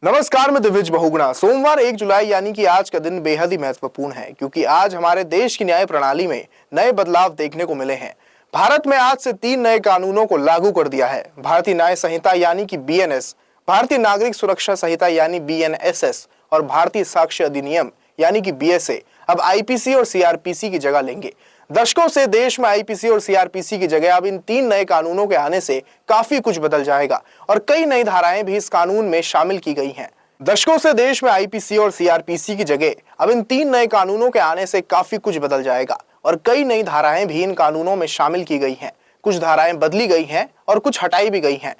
नमस्कार, मैं दिव्यज बहुगुणा। सोमवार 1 जुलाई यानी कि आज का दिन बेहद ही महत्वपूर्ण है क्योंकि आज हमारे देश की न्याय प्रणाली में नए बदलाव देखने को मिले हैं। भारत में आज से 3 नए कानूनों को लागू कर दिया है। भारतीय न्याय संहिता यानी कि बीएनएस, भारतीय नागरिक सुरक्षा संहिता यानी बीएनएसएस और भारतीय साक्ष्य अधिनियम यानी कि बीएसए अब आईपीसी और सीआरपीसी की जगह लेंगे। दशकों से देश में आईपीसी और सीआरपीसी की जगह अब इन 3 नए कानूनों के आने से काफी कुछ बदल जाएगा और कई नई धाराएं भी इस कानून में शामिल की गई हैं। दशकों से देश में आईपीसी और सीआरपीसी की जगह अब इन 3 नए कानूनों के आने से काफी कुछ बदल जाएगा और कई नई धाराएं भी इन कानूनों में शामिल की गई हैं। कुछ धाराएं बदली गई हैं और कुछ हटाई भी गई हैं।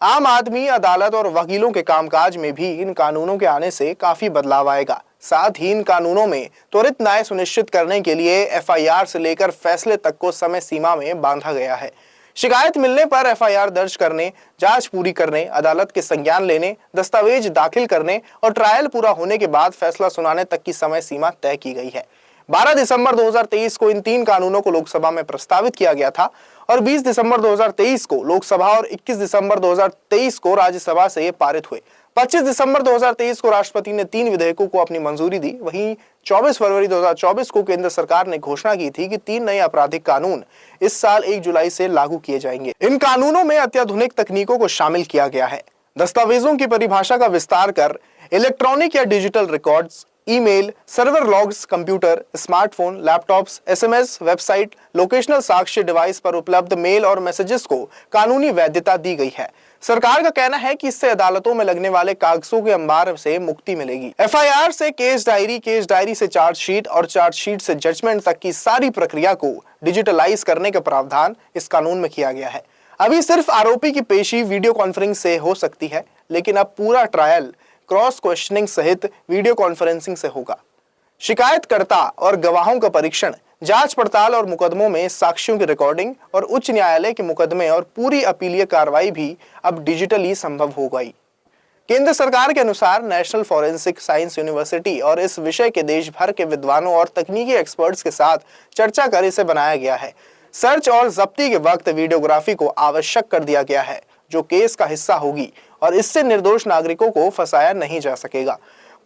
आम आदमी, अदालत और वकीलों के कामकाज में भी इन कानूनों के आने से काफी बदलाव आएगा। साथ ही इन कानूनों में त्वरित न्याय सुनिश्चित करने के लिए एफआईआर से लेकर फैसले तक को समय सीमा में बांधा गया है। शिकायत मिलने पर एफआईआर दर्ज करने, जांच पूरी करने, अदालत के संज्ञान लेने, दस्तावेज दाखिल करने और ट्रायल पूरा होने के बाद फैसला सुनाने तक की समय सीमा तय की गई है। 12 दिसंबर 2023 को इन 3 कानूनों को लोकसभा में प्रस्तावित किया गया था और 20 दिसंबर 2023 को लोकसभा और 21 दिसंबर 2023 को राज्यसभा से ये पारित हुए। 25 दिसंबर 2023 को राष्ट्रपति ने 3 विधेयकों को अपनी मंजूरी दी। वहीं 24 फरवरी 2024 को केंद्र सरकार ने घोषणा की थी कि 3 नए आपराधिक कानून इस साल 1 जुलाई से लागू किए जाएंगे। इन कानूनों में अत्याधुनिक तकनीकों को शामिल किया गया है। दस्तावेजों की परिभाषा का विस्तार कर इलेक्ट्रॉनिक या digital records, email, server logs, computer, smartphone, laptops, SMS, website, locational साक्ष्य डिवाइस पर उपलब्ध मेल और मैसेजेस को कानूनी वैधता दी गई है। सरकार का कहना है कि इससे अदालतों में लगने वाले कागजों के अंबार से मुक्ति मिलेगी। एफआईआर से केस डायरी से चार्जशीट और चार्जशीट से जजमेंट तक की सारी प्रक्रिया को डिजिटलाइज करने का प्रावधान इस कानून में किया गया है। अभी सिर्फ आरोपी की पेशी वीडियो कॉन्फ्रेंसिंग से हो सकती है, लेकिन अब पूरा ट्रायल क्रॉस क्वेश्चनिंग सहित वीडियो कॉन्फ्रेंसिंग से होगा। शिकायतकर्ता और गवाहों का परीक्षण, जांच पड़ताल और मुकदमों में साक्ष्यों की रिकॉर्डिंग और उच्च न्यायालय के मुकदमे और पूरी अपीलीय कार्रवाई भी अब डिजिटली संभव हो गई। केंद्र सरकार के अनुसार नेशनल फॉरेंसिक साइंस यूनिवर्सिटी और इस विषय के देश भर के विद्वानों और तकनीकी एक्सपर्ट्स के साथ चर्चा कर इसे बनाया गया है। सर्च और जब्ती के वक्त वीडियोग्राफी को आवश्यक कर दिया गया है, जो केस का हिस्सा होगी और इससे निर्दोष नागरिकों को फंसाया नहीं जा सकेगा।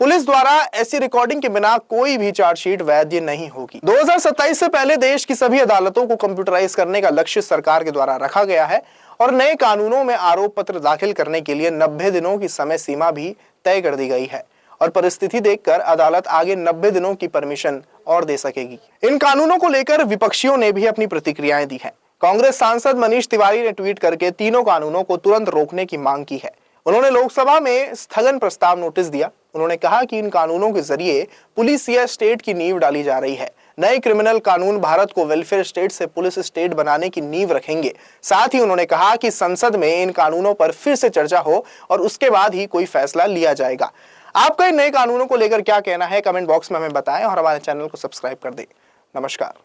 पुलिस द्वारा ऐसी रिकॉर्डिंग के बिना कोई भी चार्जशीट वैध नहीं होगी। 2027 से पहले देश की सभी अदालतों को कंप्यूटराइज करने का लक्ष्य सरकार के द्वारा रखा गया है और नए कानूनों में आरोप पत्र दाखिल करने के लिए 90 दिनों की समय सीमा भी तय कर दी गई है और परिस्थिति देखकर अदालत आगे 90 दिनों की परमिशन और दे सकेगी। इन कानूनों को लेकर विपक्षियों ने भी अपनी प्रतिक्रियाएं दी हैं। कांग्रेस सांसद मनीष तिवारी ने ट्वीट करके तीनों कानूनों को तुरंत रोकने की मांग की है। उन्होंने लोकसभा में स्थगन प्रस्ताव नोटिस दिया। उन्होंने कहा कि इन कानूनों के जरिए पुलिस या स्टेट की नींव डाली जा रही है। नए क्रिमिनल कानून भारत को वेलफेयर स्टेट से पुलिस स्टेट बनाने की नींव रखेंगे। साथ ही उन्होंने कहा कि संसद में इन कानूनों पर फिर से चर्चा हो और उसके बाद ही कोई फैसला लिया जाएगा। आपका इन नए कानूनों को लेकर क्या कहना है, कमेंट बॉक्स में हमें बताएं और हमारे चैनल को सब्सक्राइब कर दें। नमस्कार।